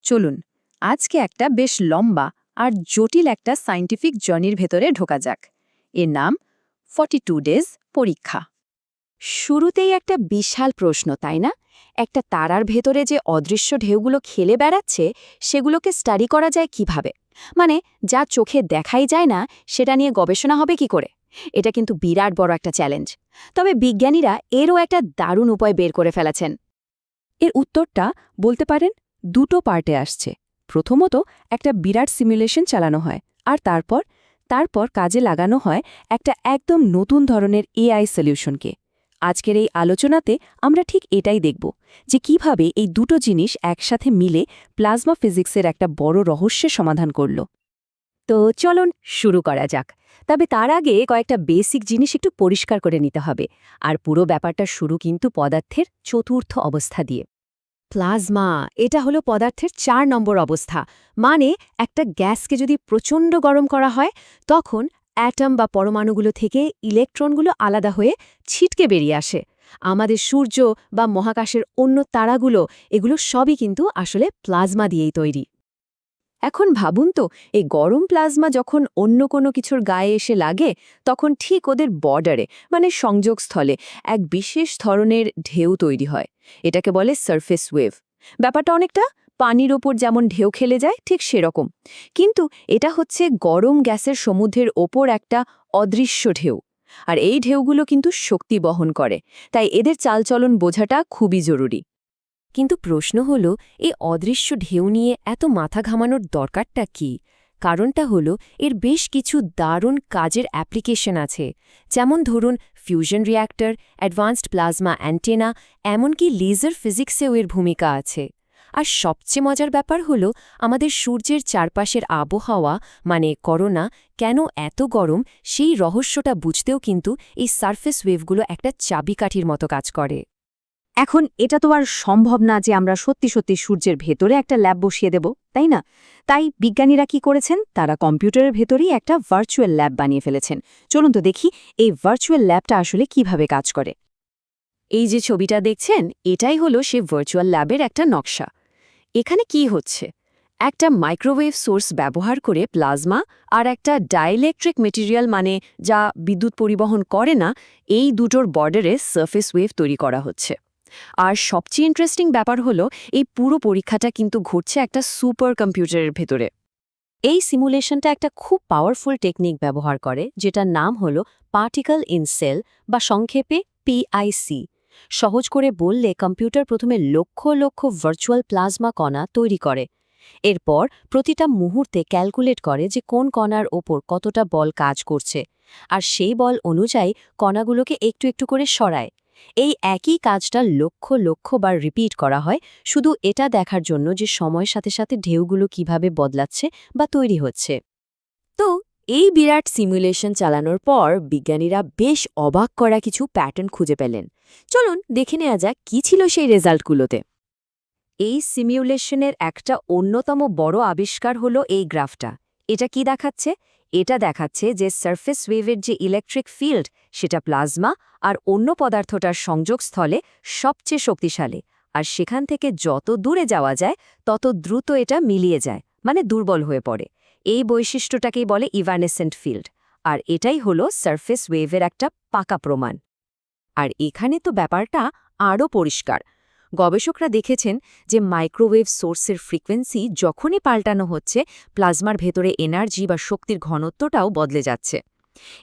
চলুন আজকে একটা বেশ লম্বা আর জটিল একটা সায়েন্টিফিক জার্নির ভেতরে ঢোকা যাক। এর নাম 42 ডেজ পরীক্ষা। শুরুতেই একটা বিশাল প্রশ্ন, তাই না? একটা তারার ভেতরে যে অদৃশ্য ঢেউগুলো খেলে বেড়াচ্ছে, সেগুলোকে স্টাডি করা যায় কিভাবে? মানে, যা চোখে দেখাই যায় না, সেটা নিয়ে গবেষণা হবে কি করে? এটা কিন্তু বিরাট বড় একটা চ্যালেঞ্জ। তবে বিজ্ঞানীরা এরও একটা দারুণ উপায় বের করে ফেলেছেন। এর উত্তরটা বলতে পারেন দুটো পার্টে আসছে। প্রথমত, একটা বিরাট সিমুলেশন চালানো হয়, আর তারপর কাজে লাগানো হয় একটা একদম নতুন ধরনের এআই সলিউশনকে। আজকের এই আলোচনাতে আমরা ঠিক এটাই দেখব, যে কিভাবে এই দুটো জিনিস একসাথে মিলে প্লাজমা ফিজিক্সের একটা বড় রহস্যের সমাধান করল। তো চলুন শুরু করা যাক। তবে তার আগে কয়েকটা বেসিক জিনিস একটু পরিষ্কার করে নিতে হবে। আর পুরো ব্যাপারটা শুরু কিন্তু পদার্থের চতুর্থ অবস্থা দিয়ে। প্লাজমা, এটা হলো পদার্থের 4 নম্বর অবস্থা। মানে, একটা গ্যাসকে যদি প্রচণ্ড গরম করা হয়, তখন অ্যাটম বা পরমাণুগুলো থেকে ইলেকট্রনগুলো আলাদা হয়ে ছিটকে বেরিয়ে আসে। আমাদের সূর্য বা মহাকাশের অন্য তারাগুলো, এগুলো সবই কিন্তু আসলে প্লাজমা দিয়েই তৈরি। এখন ভাবুন তো, এই গরম প্লাজমা যখন অন্য কোনো কিছুর গায়ে এসে লাগে, তখন ঠিক ওদের বর্ডারে, মানে সংযোগস্থলে, এক বিশেষ ধরনের ঢেউ তৈরি হয়। এটাকে বলে সারফেস ওয়েভ। ব্যাপারটা অনেকটা পানির ওপর যেমন ঢেউ খেলে যায়, ঠিক সেরকম। কিন্তু এটা হচ্ছে গরম গ্যাসের সমুদ্রের ওপর একটা অদৃশ্য ঢেউ। আর এই ঢেউগুলো কিন্তু শক্তি বহন করে, তাই এদের চালচলন বোঝাটা খুবই জরুরি। কিন্তু প্রশ্ন হল, এই অদৃশ্য ঢেউ নিয়ে এত মাথা ঘামানোর দরকারটা কি? কারণটা হলো, এর বেশ কিছু দারুণ কাজের অ্যাপ্লিকেশন আছে। যেমন ধরুন, fusion reactor, advanced plasma antenna, এমনকি লেজার ফিজিক্সেও এর ভূমিকা আছে। আর সবচেয়ে মজার ব্যাপার হলো, আমাদের সূর্যের চারপাশের আবহাওয়া, মানে করোনা, কেন এত গরম, সেই রহস্যটা বুঝতেও কিন্তু এই সারফেস ওয়েভগুলো একটা চাবিকাঠির মতো কাজ করে। এখন এটা তো আর সম্ভব না যে আমরা সত্যি সত্যি সূর্যের ভেতরে একটা ল্যাব বসিয়ে দেব, তাই না? তাই বিজ্ঞানীরা কি করেছেন, তারা কম্পিউটারের ভেতরেই একটা ভার্চুয়াল ল্যাব বানিয়ে ফেলেছেন। চলুন তো দেখি এই ভার্চুয়াল ল্যাবটা আসলে কিভাবে কাজ করে। এই যে ছবিটা দেখছেন, এটাই হলো সে ভার্চুয়াল ল্যাবের একটা নকশা। এখানে কি হচ্ছে, একটা মাইক্রোওয়েভ সোর্স ব্যবহার করে প্লাজমা আর একটা ডাইইলেকট্রিক মেটেরিয়াল, মানে যা বিদ্যুৎ পরিবহন করে না, এই দুটোর বর্ডারে সারফেস ওয়েভ তৈরি করা হচ্ছে। আর সবচেয়ে ইন্টারেস্টিং ব্যাপার হলো, এই পুরো পরীক্ষাটা কিন্তু ঘটছে একটা সুপার কম্পিউটারের ভেতরে। এই সিমুলেশনটা একটা খুব পাওয়ারফুল টেকনিক ব্যবহার করে, যেটার নাম হলো পার্টিকল ইন সেল, বা সংক্ষেপে পিআইসি। সহজ করে বললে, কম্পিউটার প্রথমে লক্ষ লক্ষ ভার্চুয়াল প্লাজমা কণা তৈরি করে। এরপর প্রতিটা মুহূর্তে ক্যালকুলেট করে যে কোন কণার ওপর কতটা বল কাজ করছে, আর সেই বল অনুযায়ী কণাগুলোকে একটু একটু করে সরায়। এই একই কাজটা লক্ষ লক্ষ বার রিপিট করা হয়, শুধু এটা দেখার জন্য যে সময়ের সাথে সাথে ঢেউগুলো কিভাবে বদলাচ্ছে বা তৈরি হচ্ছে। তো এই বিরাট সিমুলেশন চালানোর পর বিজ্ঞানীরা বেশ অবাক করা কিছু প্যাটার্ন খুঁজে পেলেন। চলুন দেখে নেওয়া যাক কি ছিল সেই রেজাল্টগুলোতে। এই সিমুলেশনের একটা অন্যতম বড় আবিষ্কার হলো এই গ্রাফটা। এটা কি দেখাচ্ছে? এটা দেখাচ্ছে যে সারফেস ওয়েভের যে ইলেকট্রিক ফিল্ড, সেটা প্লাজমা আর অন্য পদার্থটার সংযোগস্থলে সবচেয়ে শক্তিশালী। আর সেখান থেকে যত দূরে যাওয়া যায়, তত দ্রুত এটা মিলিয়ে যায়, মানে দুর্বল হয়ে পড়ে। এই বৈশিষ্ট্যটাকেই বলে ইভানেসেন্ট ফিল্ড। আর এটাই হলো সারফেস ওয়েভের একটা পাকা প্রমাণ। আর এখানে তো ব্যাপারটা আরও পরিষ্কার। গবেষকরা দেখেছেন যে মাইক্রোওয়েভ সোর্সের ফ্রিকোয়েন্সি যখনই পাল্টানো হচ্ছে, প্লাজমার ভেতরে এনার্জি বা শক্তির ঘনত্বটাও বদলে যাচ্ছে।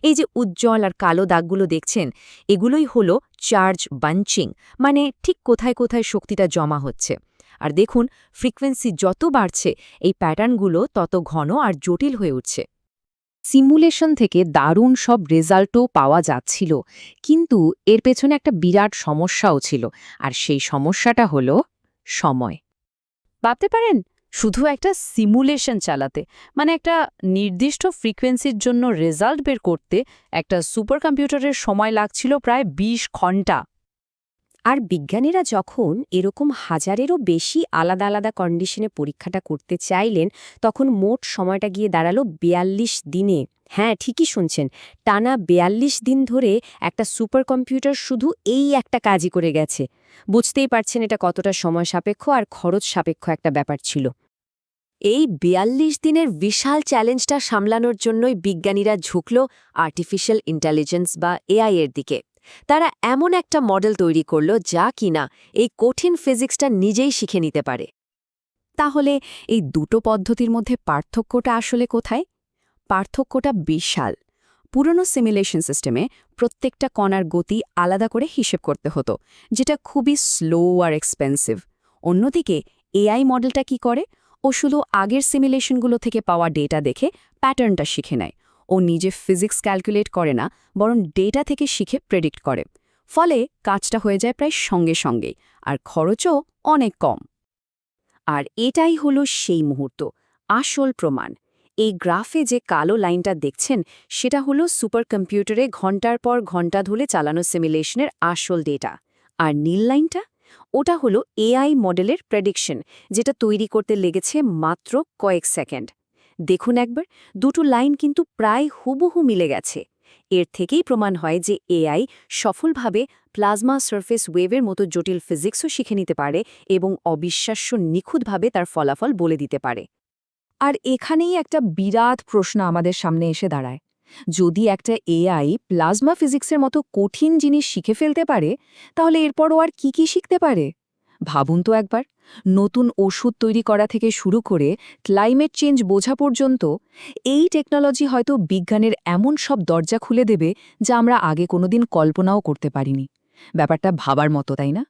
এই যে উজ্জ্বল আর কালো দাগগুলো দেখছেন, এগুলোই হলো চার্জ বাঞ্চিং, মানে ঠিক কোথায় কোথায় শক্তিটা জমা হচ্ছে। আর দেখুন, ফ্রিকোয়েন্সি যত বাড়ছে, এই প্যাটার্নগুলো তত ঘন আর জটিল হয়ে উঠছে। সিমুলেশন থেকে দারুণ সব রেজাল্টও পাওয়া যাচ্ছিল, কিন্তু এর পেছনে একটা বিরাট সমস্যাও ছিল। আর সেই সমস্যাটা হলো সময়। ভাবতে পারেন, শুধু একটা সিমুলেশন চালাতে, মানে একটা নির্দিষ্ট ফ্রিকোয়েন্সির জন্য রেজাল্ট বের করতে, একটা সুপার কম্পিউটারের সময় লাগছিল প্রায় ২০ ঘন্টা। আর বিজ্ঞানীরা যখন এরকম হাজারেরও বেশি আলাদা আলাদা কন্ডিশনে পরীক্ষাটা করতে চাইলেন, তখন মোট সময়টা গিয়ে দাঁড়ালো ৪২ দিনে। হ্যাঁ, ঠিকই শুনছেন, টানা ৪২ দিন ধরে একটা সুপার কম্পিউটার শুধু এই একটা কাজই করে গেছে। বুঝতেই পারছেন এটা কতটা সময় সাপেক্ষ আর খরচ সাপেক্ষ একটা ব্যাপার ছিল। এই ৪২ দিনের বিশাল চ্যালেঞ্জটা সামলানোর জন্যই বিজ্ঞানীরা ঝুঁকল আর্টিফিশিয়াল ইন্টেলিজেন্স বা এআই এর দিকে। তারা এমন একটা মডেল তৈরি করল যা কিনা এই কঠিন ফিজিক্সটা নিজেই শিখে নিতে পারে। তাহলে এই দুটো পদ্ধতির মধ্যে পার্থক্যটা আসলে কোথায়? পার্থক্যটা বিশাল। পুরনো সিমুলেশন সিস্টেমে প্রত্যেকটা কণার গতি আলাদা করে হিসেব করতে হতো, যেটা খুবই স্লো আর এক্সপেন্সিভ। অন্যদিকে এআই মডেলটা কি করে? ও শুধু আগের সিমুলেশনগুলো থেকে পাওয়া ডেটা দেখে প্যাটার্নটা শিখে নেয়। ও নিজে ফিজিক্স ক্যালকুলেট করে না, বরং ডেটা থেকে শিখে প্রেডিক্ট করে। ফলে কাজটা হয়ে যায় প্রায় সঙ্গে সঙ্গেই, আর খরচও অনেক কম। আর এটাই হলো সেই মুহূর্ত, আসল প্রমাণ। এই গ্রাফে যে কালো লাইনটা দেখছেন সেটা হলো সুপার কম্পিউটারে ঘন্টার পর ঘন্টা ধরে চালানো সিমুলেশনের আসল ডেটা। আর নীল লাইনটা, ওটা হলো এআই মডেলের প্রেডিকশন, যেটা তৈরি করতে লেগেছে মাত্র কয়েক সেকেন্ড। দেখুন একবার, দুটো লাইন কিন্তু প্রায় হুবহু মিলে গেছে। এর থেকেই প্রমাণ হয় যে এআই সফলভাবে প্লাজমা সারফেস ওয়েভের মতো জটিল ফিজিক্সও শিখে নিতে পারে এবং অবিশ্বাস্য নিখুঁতভাবে তার ফলাফল বলে দিতে পারে। আর এখানেই একটা বিরাট প্রশ্ন আমাদের সামনে এসে দাঁড়ায়। যদি একটা এআই প্লাজমা ফিজিক্সের মতো কঠিন জিনিস শিখে ফেলতে পারে, তাহলে এরপরও আর কি কি শিখতে পারে? ভাবুন তো একবার, নতুন ওষুধ তৈরি করা থেকে শুরু করে ক্লাইমেট চেঞ্জ বোঝা পর্যন্ত এই টেকনোলজি হয়তো বিজ্ঞানের এমন সব দরজা খুলে দেবে যা আমরা আগে কোনোদিন কল্পনাও করতে পারিনি। ব্যাপারটা ভাবার মতো, তাই না?